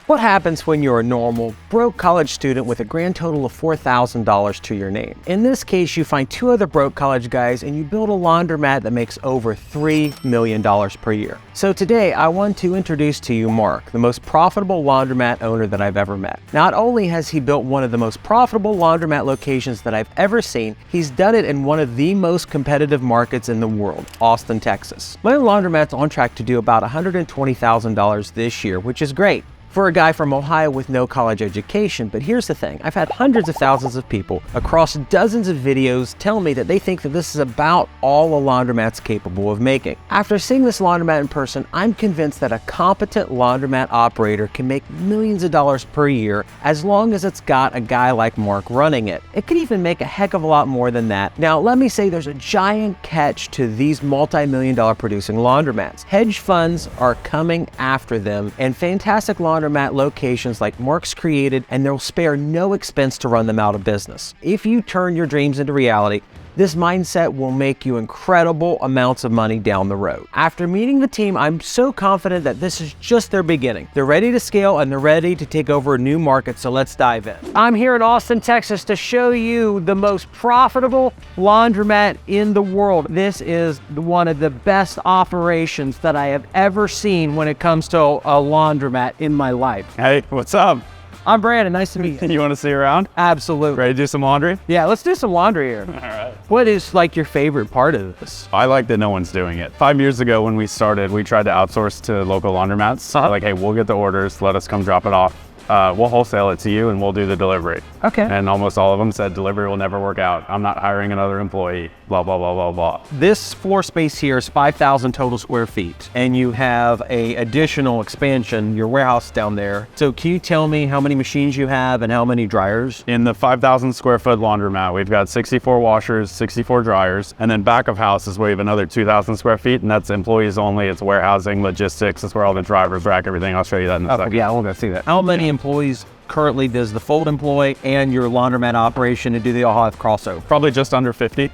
What happens when you're a normal, broke college student with a grand total of $4,000 to your name? In this case, you find two other broke college guys and you build a laundromat that makes over $3 million per year. So today, I want to introduce to you Mark, the most profitable laundromat owner that I've ever met. Not only has he built one of the most profitable laundromat locations that I've ever seen, he's done it in one of the most competitive markets in the world, Austin, Texas. My laundromat's on track to do about $120,000 this year, which is great for a guy from Ohio with no college education. But here's the thing, I've had hundreds of thousands of people across dozens of videos tell me that they think that this is about all a laundromat's capable of making. After seeing this laundromat in person, I'm convinced that a competent laundromat operator can make millions of dollars per year as long as it's got a guy like Mark running it. It could even make a heck of a lot more than that. Now, let me say there's a giant catch to these multi-million-dollar producing laundromats. Hedge funds are coming after them, and fantastic laundromat locations like Mark's created, and they'll spare no expense to run them out of business. If you turn your dreams into reality, this mindset will make you incredible amounts of money down the road. After meeting the team, I'm so confident that this is just their beginning. They're ready to scale and they're ready to take over a new market, so let's dive in. I'm here in Austin, Texas to show you the most profitable laundromat in the world. This is one of the best operations that I have ever seen when it comes to a laundromat in my life. Hey, what's up? I'm Brandon, nice to meet you. You want to see around? Absolutely. Ready to do some laundry? Yeah, let's do some laundry here. All right. What is like your favorite part of this? I like that no one's doing it. 5 years ago when we started, we tried to outsource to local laundromats. Like, hey, we'll get the orders, let us come drop it off. We'll wholesale it to you and we'll do the delivery. Okay. And almost all of them said delivery will never work out. I'm not hiring another employee, blah, blah, blah, blah, blah. This floor space here is 5,000 total square feet, and you have a additional expansion, your warehouse down there. So can you tell me how many machines you have and how many dryers? In the 5,000 square foot laundromat, we've got 64 washers, 64 dryers, and then back of house is where we have another 2,000 square feet, and that's employees only. It's warehousing, logistics. That's where all the drivers rack everything. I'll show you that in a second. Yeah, I want to see that. How many employees currently does the Fold employ and your laundromat operation, and do they all have crossover? Probably just under 50.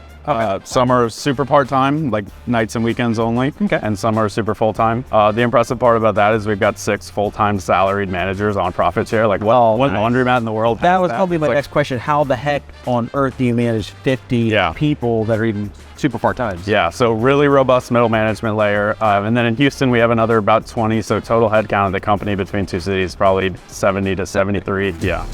Some are super part-time, like nights and weekends only, and some are super full-time. The impressive part about that is we've got 6 full-time salaried managers on profit share. Like, well, what laundromat in the world has that? Was probably my like, next question. How the heck on earth do you manage 50 people that are even super part-time? Yeah, so really robust middle management layer. And then in Houston, we have another about 20. So total headcount of the company between two cities, probably 70 to 73. Yeah.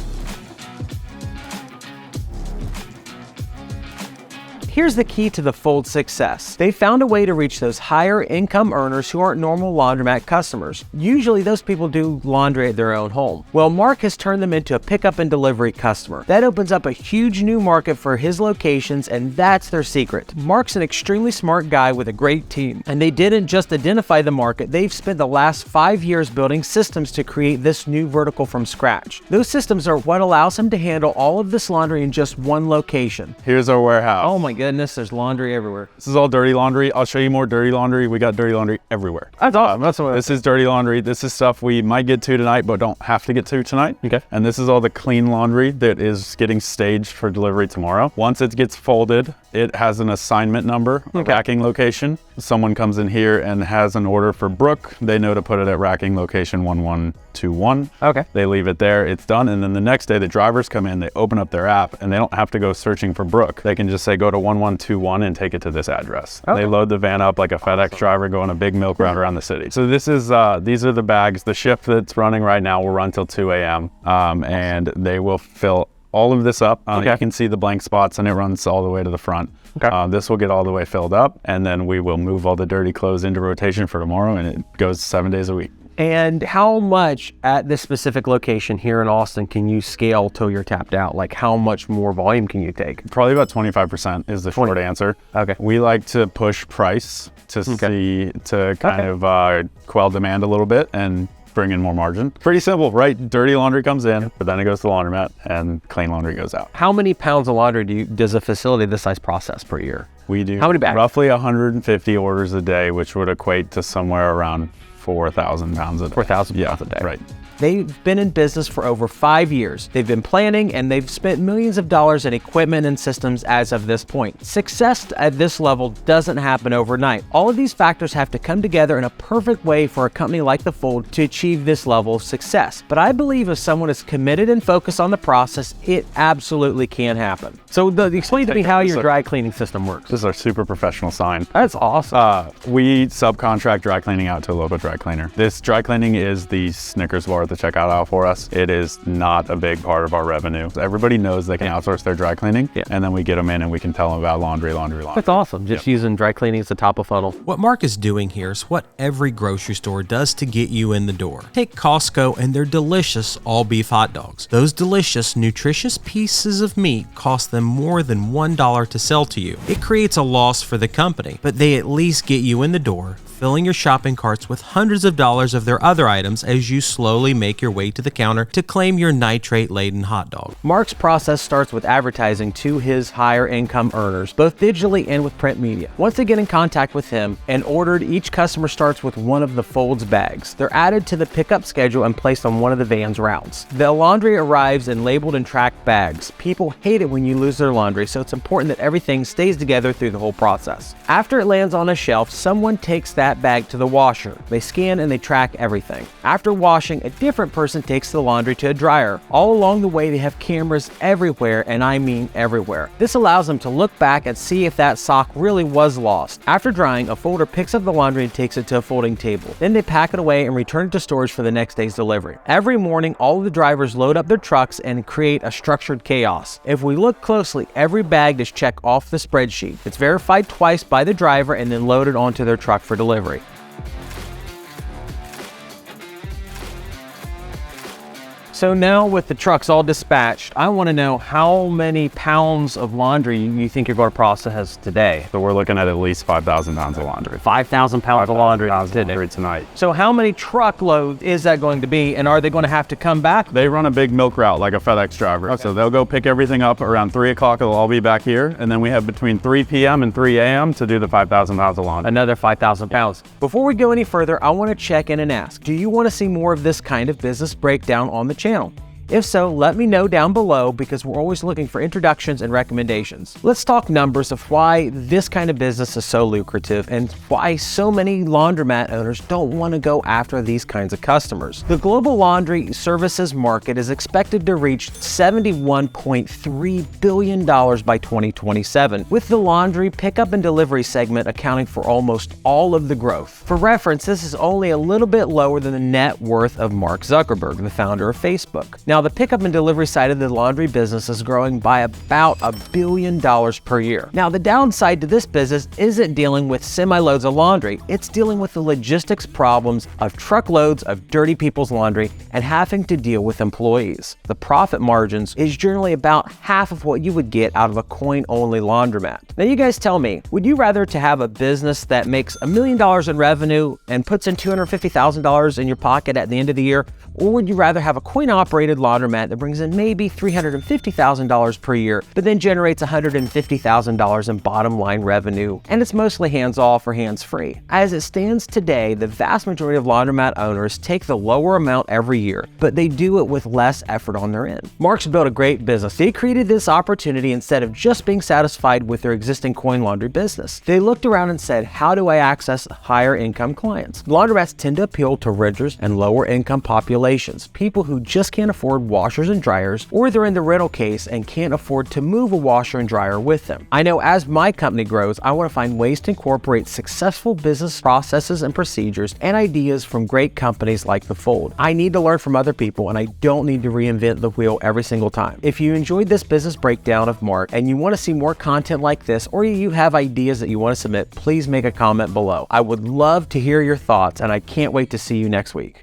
Here's the key to the Fold's success. They found a way to reach those higher income earners who aren't normal laundromat customers. Usually those people do laundry at their own home. Well, Mark has turned them into a pickup and delivery customer. That opens up a huge new market for his locations, and that's their secret. Mark's an extremely smart guy with a great team, and they didn't just identify the market, they've spent the last 5 years building systems to create this new vertical from scratch. Those systems are what allows him to handle all of this laundry in just one location. Here's our warehouse. Oh my goodness, there's laundry everywhere. This is all dirty laundry. I'll show you more dirty laundry. We got dirty laundry everywhere. That's awesome. That's what this is dirty laundry. This is stuff we might get to tonight, but don't have to get to tonight. Okay. And this is all the clean laundry that is getting staged for delivery tomorrow. Once it gets folded, it has an assignment number, a racking location. Someone comes in here and has an order for Brooke. They know to put it at racking location 1121. Okay. They leave it there, it's done. And then the next day the drivers come in, they open up their app and they don't have to go searching for Brooke. They can just say, go to 1121 and take it to this address. Okay. They load the van up like a FedEx driver going a big milk round around the city. So this is, these are the bags. The shift that's running right now will run till 2 a.m. And they will fill all of this up. You can see the blank spots and it runs all the way to the front. Okay. This will get all the way filled up, and then we will move all the dirty clothes into rotation for tomorrow, and it goes 7 days a week. And how much at this specific location here in Austin can you scale till you're tapped out? Like how much more volume can you take? Probably about 25% is the short answer. Okay. We like to push price to see, to kind of quell demand a little bit and bring in more margin. Pretty simple, right? Dirty laundry comes in, but then it goes to the laundromat and clean laundry goes out. How many pounds of laundry does a facility this size process per year? We do how many bags? Roughly 150 orders a day, which would equate to somewhere around 4,000 pounds a day. 4,000 pounds a day. Right. They've been in business for over 5 years. They've been planning and they've spent millions of dollars in equipment and systems as of this point. Success at this level doesn't happen overnight. All of these factors have to come together in a perfect way for a company like The Fold to achieve this level of success. But I believe if someone is committed and focused on the process, it absolutely can happen. So explain to me how your dry cleaning system works. This is our super professional sign. That's awesome. We subcontract dry cleaning out to a local dry cleaner. This dry cleaning is the Snickers bar at the checkout aisle for us. It is not a big part of our revenue. Everybody knows they can outsource their dry cleaning, and then we get them in and we can tell them about laundry. That's awesome. Just using dry cleaning as the top of funnel. What Mark is doing here is what every grocery store does to get you in the door. Take Costco and their delicious all beef hot dogs. Those delicious, nutritious pieces of meat cost them more than $1 to sell to you. It creates a loss for the company, but they at least get you in the door, filling your shopping carts with hundreds of dollars of their other items as you slowly make your way to the counter to claim your nitrate-laden hot dog. Mark's process starts with advertising to his higher income earners, both digitally and with print media. Once they get in contact with him and ordered, each customer starts with one of the Fold's bags. They're added to the pickup schedule and placed on one of the van's routes. The laundry arrives in labeled and tracked bags. People hate it when you lose their laundry, so it's important that everything stays together through the whole process. After it lands on a shelf, someone takes that bag to the washer. They scan and they track everything. After washing, a different person takes the laundry to a dryer. All along the way, they have cameras everywhere, and I mean everywhere. This allows them to look back and see if that sock really was lost. After drying, a folder picks up the laundry and takes it to a folding table. Then they pack it away and return it to storage for the next day's delivery. Every morning, all of the drivers load up their trucks and create a structured chaos. If we look closely, every bag is checked off the spreadsheet. It's verified twice by the driver and then loaded onto their truck for delivery. So now with the trucks all dispatched, I want to know how many pounds of laundry you think you're going to process today. So we're looking at least 5,000 pounds of laundry. 5,000 pounds of laundry tonight. So how many truckloads is that going to be, and are they going to have to come back? They run a big milk route like a FedEx driver. Okay. So they'll go pick everything up around 3 o'clock. They'll all be back here. And then we have between 3 p.m. and 3 a.m. to do the 5,000 pounds of laundry. Another 5,000 pounds. Before we go any further, I want to check in and ask, do you want to see more of this kind of business breakdown on the channel? If so, let me know down below because we're always looking for introductions and recommendations. Let's talk numbers of why this kind of business is so lucrative and why so many laundromat owners don't want to go after these kinds of customers. The global laundry services market is expected to reach $71.3 billion by 2027, with the laundry pickup and delivery segment accounting for almost all of the growth. For reference, this is only a little bit lower than the net worth of Mark Zuckerberg, the founder of Facebook. Now, the pickup and delivery side of the laundry business is growing by about $1 billion per year. Now, the downside to this business isn't dealing with semi-loads of laundry, it's dealing with the logistics problems of truckloads of dirty people's laundry and having to deal with employees. The profit margins is generally about half of what you would get out of a coin-only laundromat. Now, you guys tell me, would you rather to have a business that makes $1 million in revenue and puts in $250,000 in your pocket at the end of the year, or would you rather have a coin-operated laundromat that brings in maybe $350,000 per year, but then generates $150,000 in bottom line revenue, and it's mostly hands-off or hands-free? As it stands today, the vast majority of laundromat owners take the lower amount every year, but they do it with less effort on their end. Mark's built a great business. They created this opportunity instead of just being satisfied with their existing coin laundry business. They looked around and said, how do I access higher income clients? Laundromats tend to appeal to renters and lower income populations, people who just can't afford washers and dryers, or they're in the rental case and can't afford to move a washer and dryer with them. I know as my company grows, I want to find ways to incorporate successful business processes and procedures and ideas from great companies like The Fold. I need to learn from other people, and I don't need to reinvent the wheel every single time. If you enjoyed this business breakdown of Mark and you want to see more content like this, or you have ideas that you want to submit, please make a comment below. I would love to hear your thoughts, and I can't wait to see you next week.